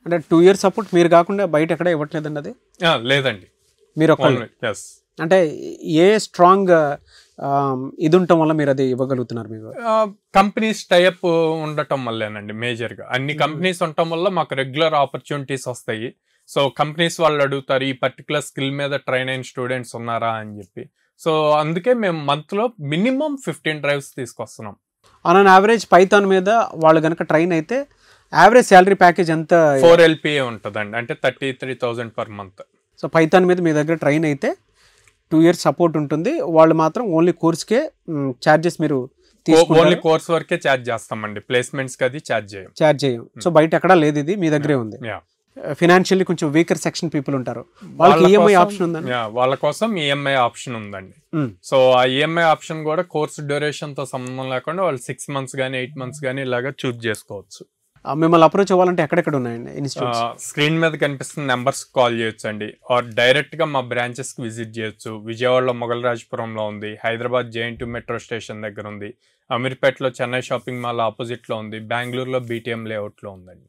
అంటే 2 years support మీరు కాకుండా బయట ఎక్కడ ఇవ్వట్లేదండి అది? లేదండి, మీరు ఒక్కళ్ళే. అంటే ఏ స్ట్రాంగ్ ఇది ఉండటం వల్ల మీరు అది ఇవ్వగలుగుతున్నారు? మీకు కంపెనీస్ టైఅప్ ఉండటం వల్లేనండి మేజర్గా. అన్ని కంపెనీస్ ఉండటం వల్ల మాకు రెగ్యులర్ ఆపర్చునిటీస్ వస్తాయి. సో కంపెనీస్ వాళ్ళు అడుగుతారు ఈ పర్టికులర్ స్కిల్ మీద ట్రైన్ అయిన స్టూడెంట్స్ ఉన్నారా అని చెప్పి. సో అందుకే మేము మంత్లో మినిమం 15 drives తీసుకొస్తున్నాం. ఆన్ అన్ యావరేజ్ పైథాన్ మీద వాళ్ళు కనుక ట్రైన్ అయితే యావరేజ్ శాలరీ ప్యాకేజ్ ఎంత? 4 LPA ఉంటుందండి, అంటే 33,000 per month. సో పైథాన్ మీద మీ దగ్గర ట్రైన్ అయితే 2 years సపోర్ట్ ఉంటుంది. వాళ్ళు మాత్రం ఓన్లీ కోర్స్కే ఛార్జెస్ మీరు ఓన్లీ కోర్స్ వరకే ఛార్జ్ చేస్తామండి, ప్లేస్మెంట్స్కి అది ఛార్జ్ చేయం. సో బయట ఎక్కడా లేదు, ఇది మీ దగ్గరే ఉంది. ఫినాన్షియల్లీ కొంచెం వీకర్ సెక్షన్ పీపుల్ ఉంటారు, వాళ్ళకి ఈఎంఐ ఆప్షన్ ఉందండి. వాళ్ళ కోసం ఈఎంఐ ఆప్షన్ ఉందండి. సో ఆ ఈఎంఐ ఆప్షన్ కూడా కోర్స్ డ్యూరేషన్ తో సంబంధం లేకుండా వాళ్ళు 6 months కానీ 8 months కానీ ఇలాగా చూస్ చేసుకోవచ్చు. మిమ్మల్ని అప్రోచ్ అవ్వాలంటే ఎక్కడెక్కడ ఉన్నాయండి ఇన్స్టిట్యూట్స్? స్క్రీన్ మీద కనిపిస్తున్న నెంబర్స్ కాల్ చేయొచ్చు అండి, ఆర్ డైరెక్ట్ గా మా బ్రాంచెస్ కి విజిట్ చేయొచ్చు. విజయవాడలో మొగల్రాజపురంలో ఉంది, హైదరాబాద్ JN2 మెట్రో స్టేషన్ దగ్గర ఉంది, అమీర్పేటలో చెన్నై షాపింగ్ మాల్ ఆపోజిట్ లో ఉంది, బెంగళూరులో BTM లేఅవుట్ లో ఉందండి.